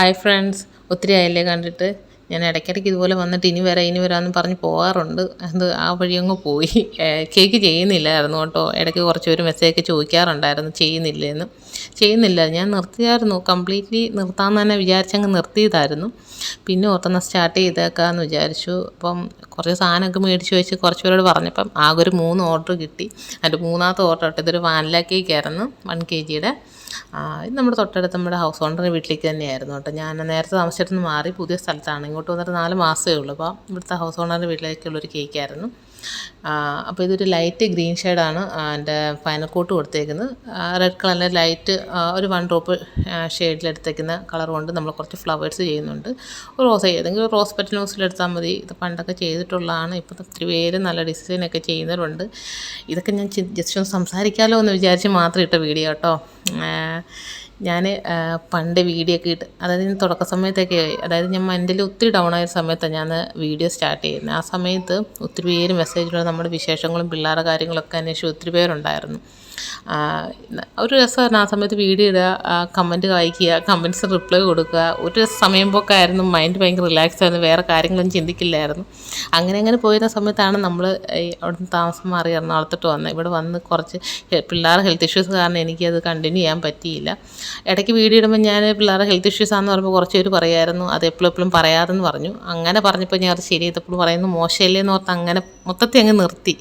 Hi friends, ഒത്തിരി ആയല്ലേ കണ്ടിട്ട്. ഞാൻ ഇടയ്ക്കിടയ്ക്ക് ഇതുപോലെ വന്നിട്ട് ഇനി വരാമെന്ന് പറഞ്ഞ് പോകാറുണ്ട്. അത് ആ വഴി അങ്ങ് പോയി. കേക്ക് ചെയ്യുന്നില്ലായിരുന്നു കേട്ടോ. ഇടയ്ക്ക് കുറച്ച് പേര് മെസ്സേജൊക്കെ ചോദിക്കാറുണ്ടായിരുന്നു ചെയ്യുന്നില്ല. ഞാൻ നിർത്തിയായിരുന്നു, കംപ്ലീറ്റ്ലി നിർത്താമെന്ന് തന്നെ വിചാരിച്ചങ്ങ് നിർത്തിയതായിരുന്നു. പിന്നെ ഓർത്തെന്നാൽ സ്റ്റാർട്ട് ചെയ്തേക്കാമെന്ന് വിചാരിച്ചു. അപ്പം കുറച്ച് സാധനമൊക്കെ മേടിച്ച് വെച്ച് കുറച്ച് പേരോട് പറഞ്ഞപ്പം ആകെ ഒരു 3 ഓർഡർ കിട്ടി. അതിൻ്റെ മൂന്നാമത്തെ ഓർഡർ കേട്ടോ. ഇതൊരു വാനില കേക്കായിരുന്നു, 1 kg. ഇത് നമ്മുടെ തൊട്ടടുത്ത് നമ്മുടെ ഹൗസ് ഓണറിൻ്റെ വീട്ടിലേക്ക് തന്നെയായിരുന്നു കേട്ടോ. ഞാൻ നേരത്തെ താമസിച്ചിടത്തുനിന്ന് മാറി പുതിയ സ്ഥലത്താണ്. ഇങ്ങോട്ട് വന്നിട്ട് 4 മാസമേ ഉള്ളൂ. അപ്പോൾ ഇവിടുത്തെ ഹൗസ് ഓണറിൻ്റെ വീട്ടിലേക്കുള്ളൊരു കേക്കായിരുന്നു. അപ്പോൾ ഇതൊരു ലൈറ്റ് ഗ്രീൻ ഷെയ്ഡാണ് എൻ്റെ ഫൈനൽ കോട്ട് കൊടുത്തേക്കുന്നത്. റെഡ് കളറിലെ ലൈറ്റ് ഒരു 1 ഡ്രോപ്പ് ഷെയ്ഡിലെടുത്തേക്കുന്ന കളർ കൊണ്ട് നമ്മൾ കുറച്ച് ഫ്ലവേഴ്സ് ചെയ്യുന്നുണ്ട്. ഏതെങ്കിലും ഒരു റോസ് പെറ്റൽ ന്യൂസിലെടുത്താൽ മതി. ഇത് പണ്ടൊക്കെ ചെയ്തിട്ടുള്ളതാണ്. ഇപ്പോൾ ഒത്തിരി പേര് നല്ല ഡിസൈനൊക്കെ ചെയ്യുന്നവരുണ്ട്. ഇതൊക്കെ ഞാൻ ജസ്റ്റ് ഒന്ന് സംസാരിക്കാമല്ലോ എന്ന് വിചാരിച്ച് മാത്രം ഇട്ട വീഡിയോ കേട്ടോ. ഞാൻ പണ്ട് വീഡിയോ ഒക്കെ ഇട്ട്, അതായത് തുടക്ക സമയത്തൊക്കെ, അതായത് ഞാൻ മെൻ്റലി ഒത്തിരി ഡൗൺ ആയ സമയത്താണ് ഞാൻ വീഡിയോ സ്റ്റാർട്ട് ചെയ്യുന്നത്. ആ സമയത്ത് ഒത്തിരി പേര് മെസ്സേജിലൂടെ നമ്മുടെ വിശേഷങ്ങളും പിള്ളേരുടെ കാര്യങ്ങളൊക്കെ അന്വേഷിച്ച് ഒത്തിരി പേരുണ്ടായിരുന്നു. ഒരു രസമായിരുന്നു ആ സമയത്ത് വീഡിയോ ഇടുക, കമൻറ്റ് വായിക്കുക, കമൻറ്റ്സ് റിപ്ലൈ കൊടുക്കുക. ഒരു സമയം പോക്കായിരുന്നു. മൈൻഡ് ഭയങ്കര റിലാക്സ് ആയിരുന്നു. വേറെ കാര്യങ്ങളൊന്നും ചിന്തിക്കില്ലായിരുന്നു. അങ്ങനെ പോയിരുന്ന സമയത്താണ് നമ്മൾ അവിടുന്ന് താമസം മാറി എറണാകുളത്തോട്ട് വന്നത്. ഇവിടെ വന്ന് കുറച്ച് പിള്ളേരുടെ ഹെൽത്ത് ഇഷ്യൂസ് കാരണം എനിക്കത് കണ്ടിന്യൂ ചെയ്യാൻ പറ്റിയില്ല. ഇടയ്ക്ക് വീഡിയോ ഇടുമ്പോൾ ഞാൻ പിള്ളേരുടെ ഹെൽത്ത് ഇഷ്യൂസ് ആണെന്ന് പറയുമ്പോൾ കുറച്ച് പേര് പറയായിരുന്നു അത് എപ്പോഴും പറയാതെന്ന് പറഞ്ഞു. അങ്ങനെ പറഞ്ഞപ്പോൾ ഞാൻ അത് ശരി എപ്പോഴും പറയുന്നത് മോശമല്ലേ എന്ന് ഓർത്ത് അങ്ങനെ മൊത്തത്തിൽ അങ്ങ് നിർത്തി.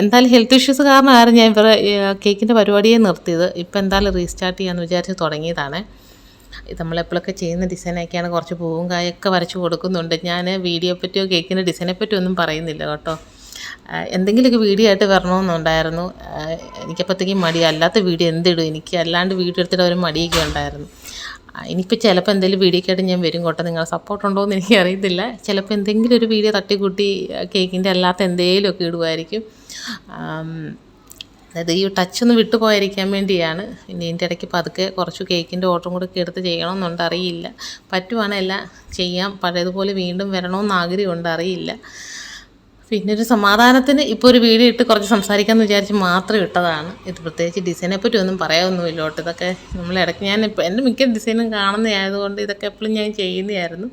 എന്തായാലും ഹെൽത്ത് ഇഷ്യൂസ് കാരണമായിരുന്നു ഞാൻ ഇവരെ കേക്കിൻ്റെ പരിപാടിയെ നിർത്തിയത്. ഇപ്പോൾ എന്തായാലും റീസ്റ്റാർട്ട് ചെയ്യാമെന്ന് വിചാരിച്ച് തുടങ്ങിയതാണ്. ഇത് നമ്മളെപ്പോഴൊക്കെ ചെയ്യുന്ന ഡിസൈനൊക്കെയാണ്. കുറച്ച് പൂവും കായൊക്കെ വരച്ച് കൊടുക്കുന്നുണ്ട്. ഞാൻ വീഡിയോ പറ്റിയോ കേക്കിൻ്റെ ഡിസൈനെ പറ്റിയോ ഒന്നും പറയുന്നില്ല കേട്ടോ. എന്തെങ്കിലുമൊക്കെ വീഡിയോ ആയിട്ട് വരണമെന്നുണ്ടായിരുന്നു. എനിക്കപ്പോഴത്തേക്കും മടി, അല്ലാത്ത വീഡിയോ എന്തിടും, എനിക്ക് അല്ലാണ്ട് വീഡിയോ എടുത്തിട്ട് ഒരു മടിയൊക്കെ ഉണ്ടായിരുന്നു. ഇനിയിപ്പോൾ ചിലപ്പോൾ എന്തെങ്കിലും വീഡിയോക്കെ ആയിട്ട് ഞാൻ വരും കേട്ടോ. നിങ്ങളുടെ സപ്പോർട്ട് ഉണ്ടോ എന്ന് എനിക്കറിയത്തില്ല. ചിലപ്പോൾ എന്തെങ്കിലും ഒരു വീഡിയോ തട്ടിക്കൂട്ടി കേക്കിൻ്റെ അല്ലാത്ത എന്തെങ്കിലുമൊക്കെ ഇടുമായിരിക്കും. അതായത് ഈ ടച്ചൊന്ന് വിട്ടു പോയിരിക്കാൻ വേണ്ടിയാണ്. ഇനി ഇതിൻ്റെ ഇടയ്ക്ക് പതുക്കെ കുറച്ച് കേക്കിൻ്റെ ഓർഡറും കൂടെ ഒക്കെ എടുത്ത് ചെയ്യണമെന്നുണ്ട്, അറിയില്ല. പറ്റുവാണെങ്കിൽ എല്ലാം ചെയ്യാം. പഴയതുപോലെ വീണ്ടും വരണമെന്ന് ആഗ്രഹമുണ്ട്, അറിയില്ല. പിന്നെ ഒരു സമാധാനത്തിന് ഇപ്പോൾ ഒരു വീഡിയോ ഇട്ട് കുറച്ച് സംസാരിക്കാമെന്ന് വിചാരിച്ച് മാത്രം ഇട്ടതാണ്. ഇത് പ്രത്യേകിച്ച് ഡിസൈനെ പറ്റി ഒന്നും പറയാനൊന്നുമില്ല കേട്ടോ. ഇതൊക്കെ നമ്മൾ ഇടയ്ക്ക് ഞാൻ എൻ്റെ മിക്ക ഡിസൈനും കാണുന്നതായതുകൊണ്ട് ഇതൊക്കെ എപ്പോഴും ഞാൻ ചെയ്യുന്നതായിരുന്നു.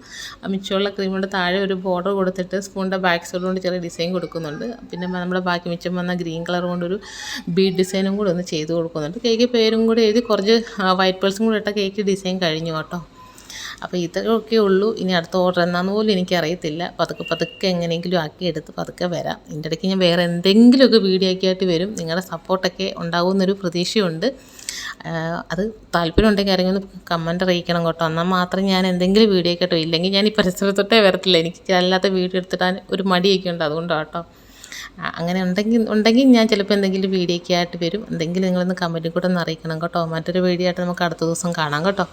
മിച്ചമുള്ള ക്രീമിൻ്റെ താഴെ ഒരു ബോർഡർ കൊടുത്തിട്ട് സ്പൂണിൻ്റെ ബാക്ക് സൈഡ് കൊണ്ട് ചെറിയ ഡിസൈൻ കൊടുക്കുന്നുണ്ട്. പിന്നെ നമ്മുടെ ബാക്കി മിച്ചം വന്ന ഗ്രീൻ കളർ കൊണ്ടൊരു ബീഡ് ഡിസൈനും കൂടെ ഒന്ന് ചെയ്ത് കൊടുക്കുന്നുണ്ട്. കേക്ക് പേരും കൂടെ എഴുതി കുറച്ച് വൈറ്റ് പേൾസും കൂടെ ഇട്ട കേക്ക് ഡിസൈൻ കഴിഞ്ഞു കേട്ടോ. അപ്പോൾ ഇതൊക്കെ ഉള്ളൂ. ഇനി അടുത്ത ഓർഡർ എന്നാന്ന് പോലും എനിക്കറിയത്തില്ല. പതുക്കെ എങ്ങനെയെങ്കിലും ആക്കിയെടുത്ത് പതുക്കെ വരാം. ഇതിൻ്റെ ഇടയ്ക്ക് ഞാൻ വേറെ എന്തെങ്കിലുമൊക്കെ വീഡിയോ ഒക്കെ ആയിട്ട് വരും. നിങ്ങളുടെ സപ്പോർട്ടൊക്കെ ഉണ്ടാകുമെന്നൊരു പ്രതീക്ഷയുണ്ട്. അത് താല്പര്യം ഉണ്ടെങ്കിൽ ആരെങ്കിലും ഒന്ന് കമൻറ്റ് അറിയിക്കണം കേട്ടോ. എന്നാൽ മാത്രം ഞാൻ എന്തെങ്കിലും വീഡിയോ കേട്ടോ. ഇല്ലെങ്കിൽ ഞാൻ ഈ പരിസരത്തൊട്ടേ വരത്തില്ല. എനിക്ക് അല്ലാത്ത വീഡിയോ എടുത്തിടാൻ ഒരു മടിയൊക്കെ ഉണ്ട്, അതുകൊണ്ടാണ് കേട്ടോ. അങ്ങനെ ഉണ്ടെങ്കിൽ ഞാൻ ചിലപ്പോൾ എന്തെങ്കിലും വീഡിയോ ഒക്കെ ആയിട്ട് വരും. എന്തെങ്കിലും നിങ്ങളൊന്ന് കമൻറ്റിൽ കൂടെ ഒന്ന് അറിയിക്കണം കേട്ടോ. മറ്റൊരു വീഡിയോ ആയിട്ട് നമുക്ക് അടുത്ത ദിവസം കാണാം കേട്ടോ.